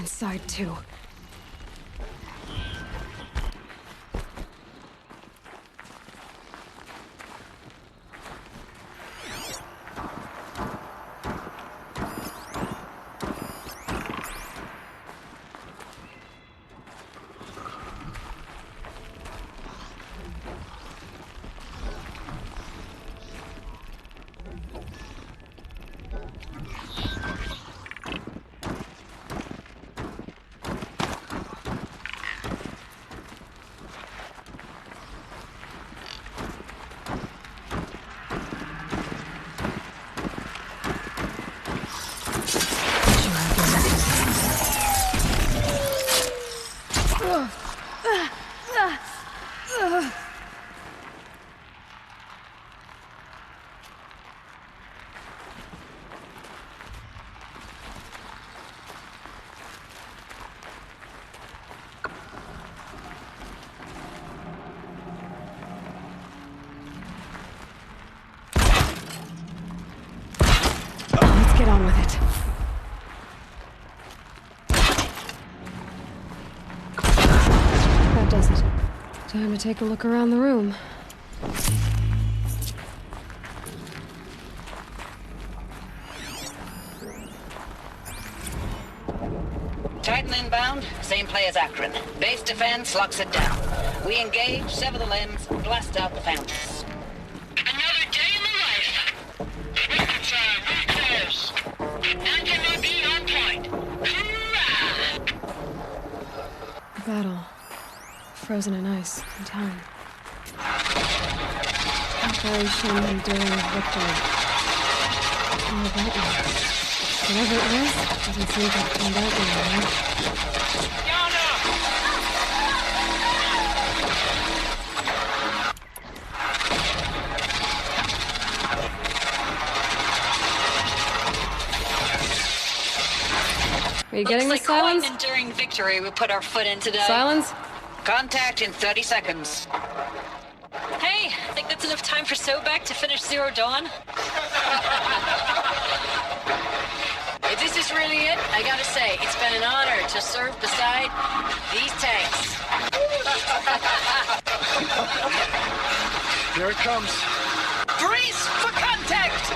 inside too. Let's get on with it. That does it. Time to take a look around the room. Titan inbound, same play as Akron. Base defense locks it down. We engage, sever the limbs, blast out the fountains. Another day in the life. Record time, very close. Anti-MB on point. Hoorah! Battle. Frozen in ice and time. Operation Enduring Victory. All about you. Whatever it was, doesn't seem to have turned out well, right? Are you getting Looks this, like Silence? quite an enduring victory we put our foot in today. Silence? Contact in 30 seconds. Hey, think that's enough time for Sobek to finish Zero Dawn? If this is really it, I gotta say, it's been an honor to serve beside these tanks. Here it comes. Brace for contact!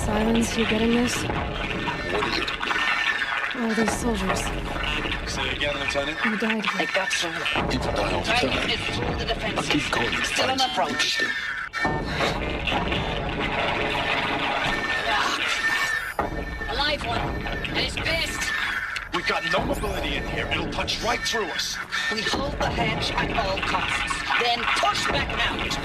Silence, you getting this? What is it? Oh, those soldiers. Say again, Lieutenant. Who died They here. got through. People die all the Titan time. is through the I'll defenses. keep going. Still on approach. Interesting. A live one, and it's pissed. We got no mobility in here. It'll punch right through us. We hold the hedge at all costs, then push back out.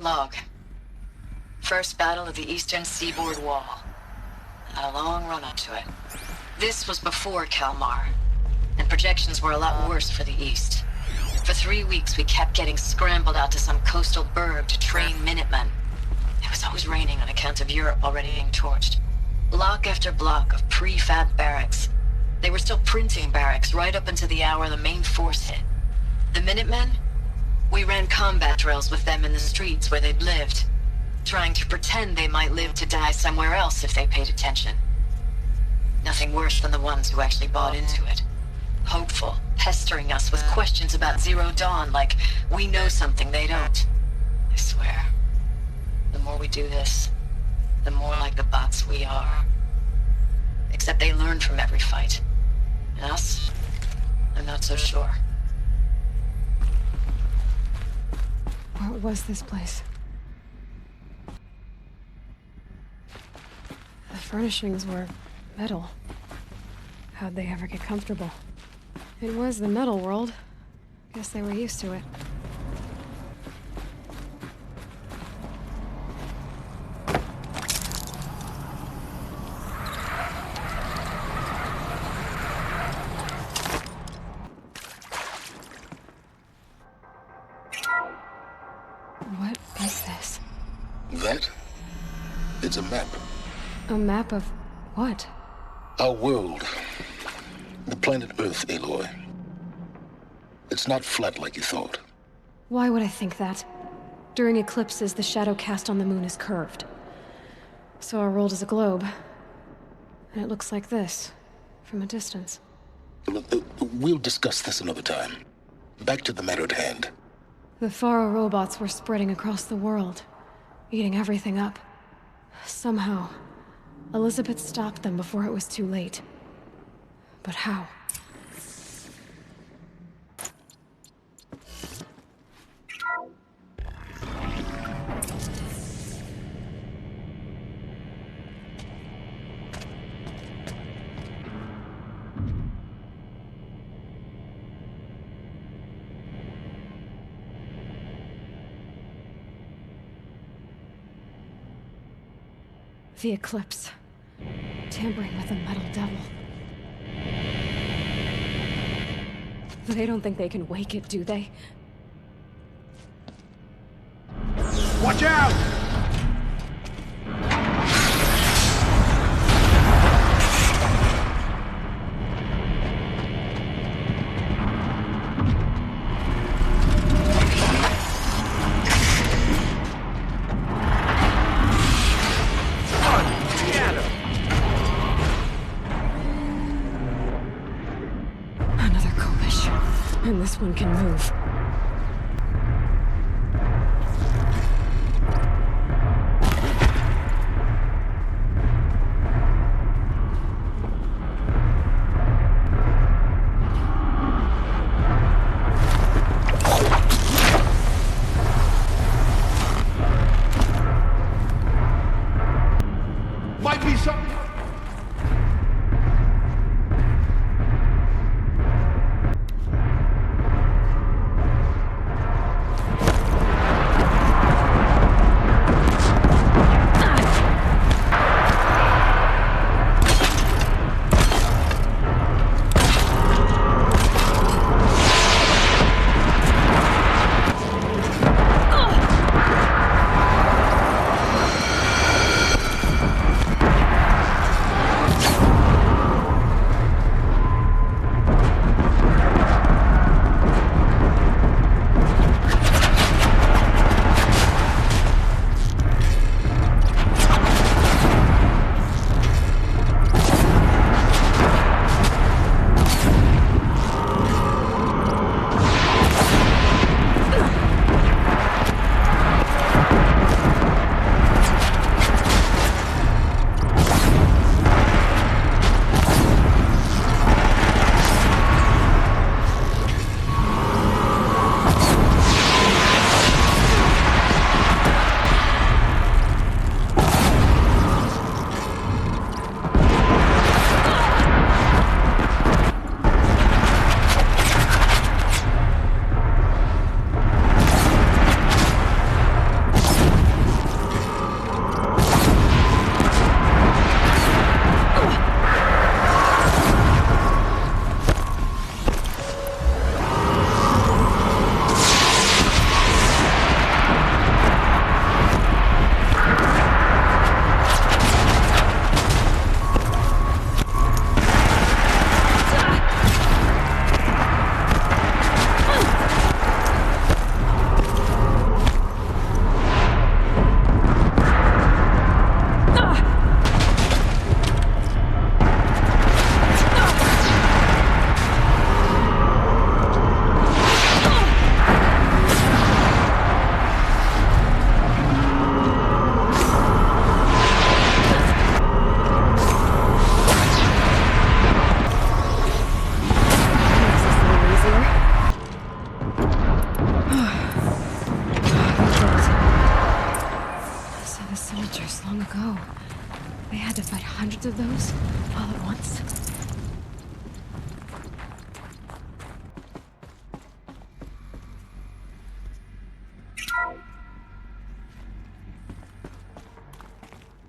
Log. First battle of the eastern seaboard wall. Had a long run up to it. This was before Kalmar, and projections were a lot worse for the east. For 3 weeks, we kept getting scrambled out to some coastal burg to train Minutemen. It was always raining on account of Europe already being torched. Block after block of prefab barracks. They were still printing barracks right up until the hour the main force hit. The Minutemen? We ran combat drills with them in the streets where they'd lived, trying to pretend they might live to die somewhere else if they paid attention. Nothing worse than the ones who actually bought into it. Hopeful, pestering us with questions about Zero Dawn like we know something they don't. I swear, the more we do this, the more like the bots we are. Except they learn from every fight. And us? I'm not so sure. What was this place? The furnishings were metal. How'd they ever get comfortable? It was the metal world. Guess they were used to it. What is this? That It's a map. A map of what? Our world. The planet Earth, Aloy. It's not flat like you thought. Why would I think that? During eclipses, the shadow cast on the moon is curved. So our world is a globe. And it looks like this, from a distance. We'll discuss this another time. Back to the matter at hand. The Faro robots were spreading across the world, eating everything up. Somehow, Elizabeth stopped them before it was too late. But how? The Eclipse. Tampering with the Metal Devil. They don't think they can wake it, do they? Watch out! Another Kovish. And this one can move. Might be something. Hundreds of those, all at once.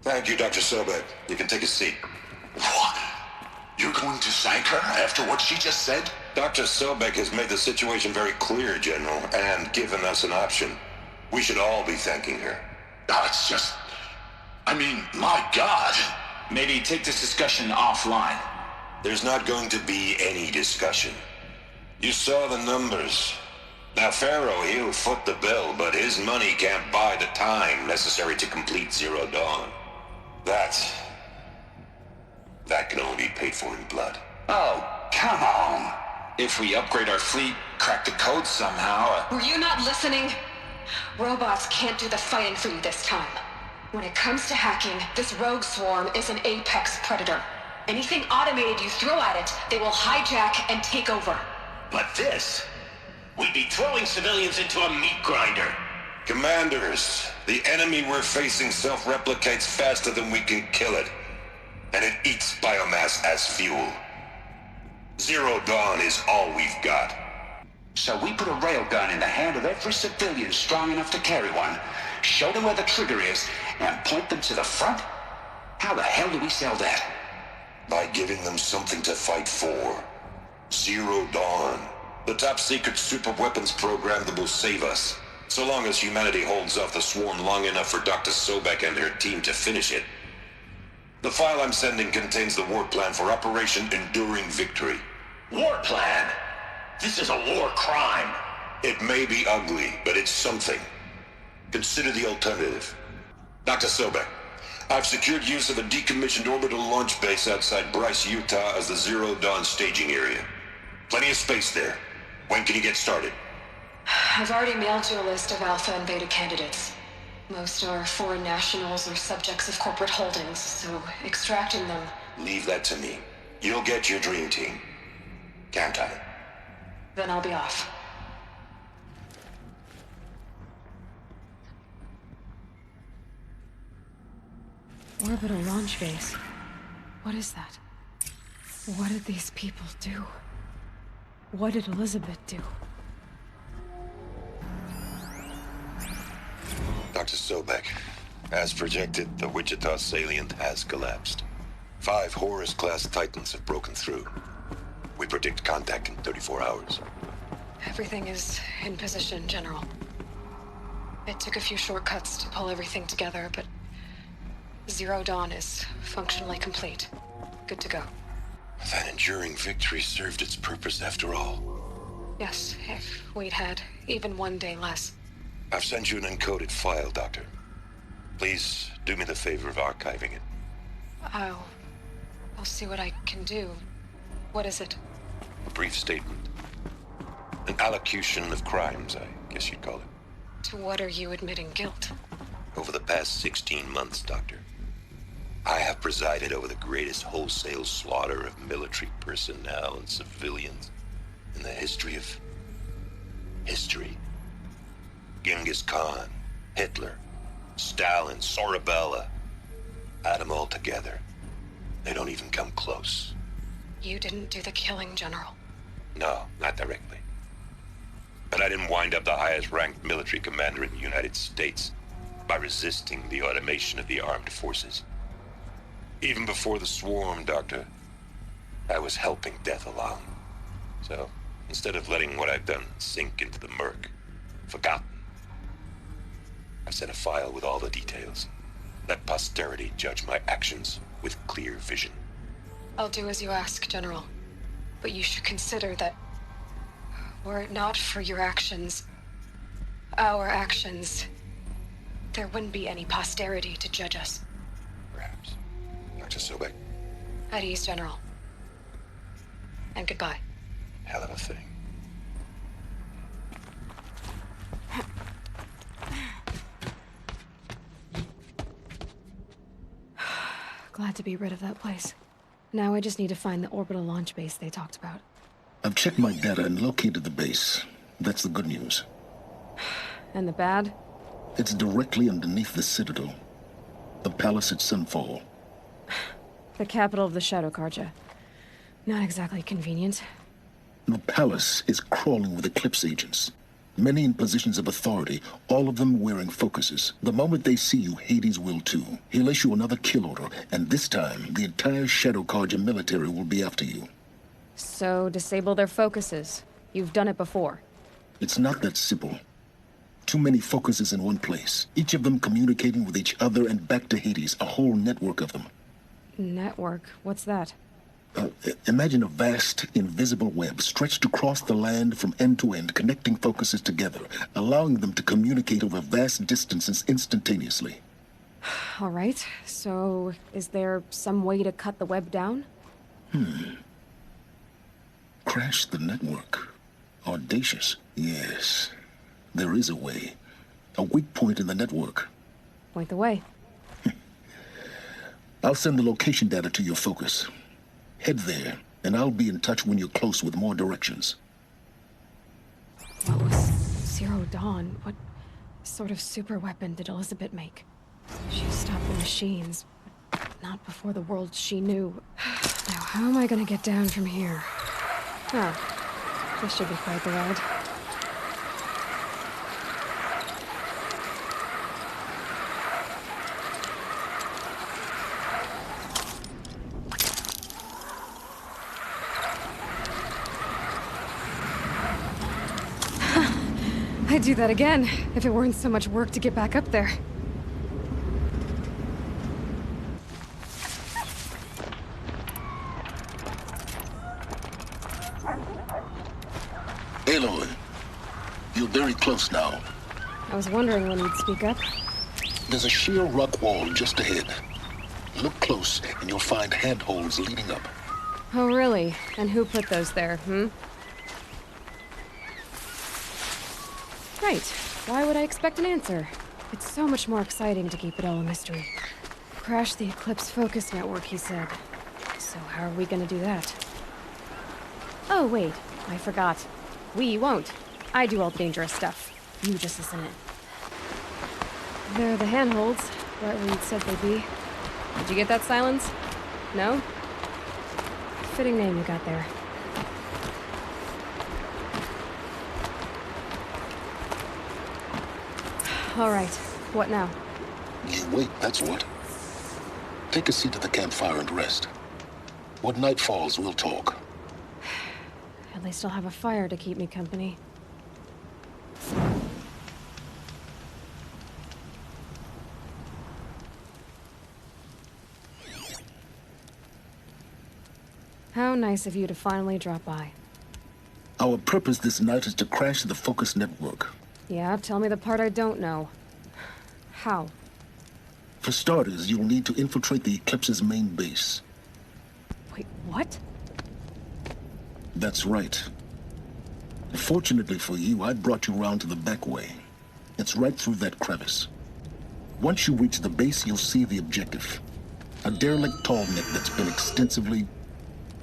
Thank you, Dr. Sobek. You can take a seat. What? You're going to thank her after what she just said? Dr. Sobek has made the situation very clear, General, and given us an option. We should all be thanking her. No, it's just... I mean, my God. Maybe take this discussion offline. There's not going to be any discussion. You saw the numbers. Now, Pharaoh, he'll foot the bill, but his money can't buy the time necessary to complete Zero Dawn. That can only be paid for in blood. Oh, come on. If we upgrade our fleet, crack the code somehow... Were you not listening? Robots can't do the fighting for you this time. When it comes to hacking, this rogue swarm is an apex predator. Anything automated you throw at it, they will hijack and take over. But this... we'd be throwing civilians into a meat grinder. Commanders, the enemy we're facing self-replicates faster than we can kill it. And it eats biomass as fuel. Zero Dawn is all we've got. So we put a railgun in the hand of every civilian strong enough to carry one, show them where the trigger is, and point them to the front? How the hell do we sell that? By giving them something to fight for. Zero Dawn. The top-secret super-weapons program that will save us. So long as humanity holds off the swarm long enough for Dr. Sobek and her team to finish it. The file I'm sending contains the war plan for Operation Enduring Victory. War plan? This is a war crime. It may be ugly, but it's something. Consider the alternative. Dr. Sobek, I've secured use of a decommissioned orbital launch base outside Bryce, Utah as the Zero Dawn staging area. Plenty of space there. When can you get started? I've already mailed you a list of Alpha and Beta candidates. Most are foreign nationals or subjects of corporate holdings, so extracting them... Leave that to me. You'll get your dream team. Count on it. Then I'll be off. Orbital launch base. What is that? What did these people do? What did Elizabeth do? Dr. Sobek, as projected, the Wichita salient has collapsed. 5 Horus-class Titans have broken through. We predict contact in 34 hours. Everything is in position, General. It took a few shortcuts to pull everything together, but Zero Dawn is functionally complete. Good to go. That enduring victory served its purpose after all. Yes, if we'd had even one day less. I've sent you an encoded file, Doctor. Please do me the favor of archiving it. I'll see what I can do. What is it? A brief statement. An allocution of crimes, I guess you'd call it. To what are you admitting guilt? Over the past 16 months, Doctor, I have presided over the greatest wholesale slaughter of military personnel and civilians in the history of... history. Genghis Khan, Hitler, Stalin, Sorabella. Add them all together. They don't even come close. You didn't do the killing, General. No, not directly. But I didn't wind up the highest-ranked military commander in the United States by resisting the automation of the armed forces. Even before the swarm, Doctor, I was helping death along. So, instead of letting what I've done sink into the murk, forgotten, I've sent a file with all the details. Let posterity judge my actions with clear vision. I'll do as you ask, General. But you should consider that were it not for your actions, our actions, there wouldn't be any posterity to judge us. Perhaps. Dr. Sobek. At ease, General. And goodbye. Hell of a thing. Glad to be rid of that place. Now I just need to find the orbital launch base they talked about. I've checked my data and located the base. That's the good news. And the bad? It's directly underneath the Citadel. The palace at Sunfall. The capital of the Shadow Carja. Not exactly convenient. The palace is crawling with Eclipse agents. Many in positions of authority, all of them wearing focuses. The moment they see you, Hades will too. He'll issue another kill order, and this time, the entire Shadow Carja military will be after you. So, disable their focuses. You've done it before. It's not that simple. Too many focuses in one place. Each of them communicating with each other and back to Hades. A whole network of them. Network? What's that? Imagine a vast, invisible web stretched across the land from end to end, connecting focuses together, allowing them to communicate over vast distances instantaneously. All right, so is there some way to cut the web down? Crash the network. Audacious. Yes, there is a way. A weak point in the network. Point the way. I'll send the location data to your focus. Head there, and I'll be in touch when you're close with more directions. What was Zero Dawn? What sort of super weapon did Elizabeth make? She stopped the machines, but not before the world she knew. Now, how am I gonna get down from here? Oh, this should be quite the ride. I'd do that again, if it weren't so much work to get back up there. Aloy, you're very close now. I was wondering when you'd speak up. There's a sheer rock wall just ahead. Look close, and you'll find handholds leading up. Oh, really? And who put those there, Right. Why would I expect an answer? It's so much more exciting to keep it all a mystery. Crash the Eclipse Focus Network, he said. So how are we gonna do that? Oh, wait. I forgot. We won't. I do all the dangerous stuff. You just listen in. They're the handholds, right where you'd said they'd be. Did you get that, Silence? No? Fitting name you got there. All right. What now? You wait, that's what. Take a seat at the campfire and rest. When night falls, we'll talk. At least I'll have a fire to keep me company. How nice of you to finally drop by. Our purpose this night is to crash the Focus Network. Yeah, tell me the part I don't know. How? For starters, you'll need to infiltrate the Eclipse's main base. Wait, what? That's right. Fortunately for you, I brought you round to the back way. It's right through that crevice. Once you reach the base, you'll see the objective. A derelict tall neck that's been extensively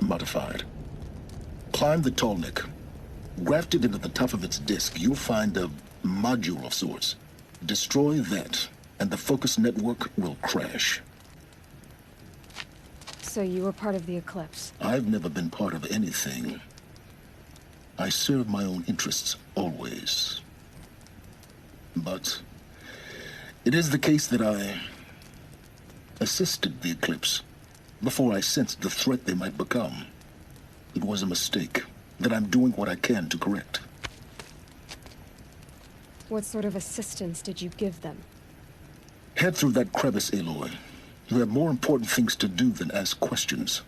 modified. Climb the tall neck. Grafted into the top of its disk, you'll find a module of sorts. Destroy that, and the Focus Network will crash. So you were part of the Eclipse? I've never been part of anything. I serve my own interests, always. But it is the case that I assisted the Eclipse before I sensed the threat they might become. It was a mistake that I'm doing what I can to correct. What sort of assistance did you give them? Head through that crevice, Aloy. You have more important things to do than ask questions.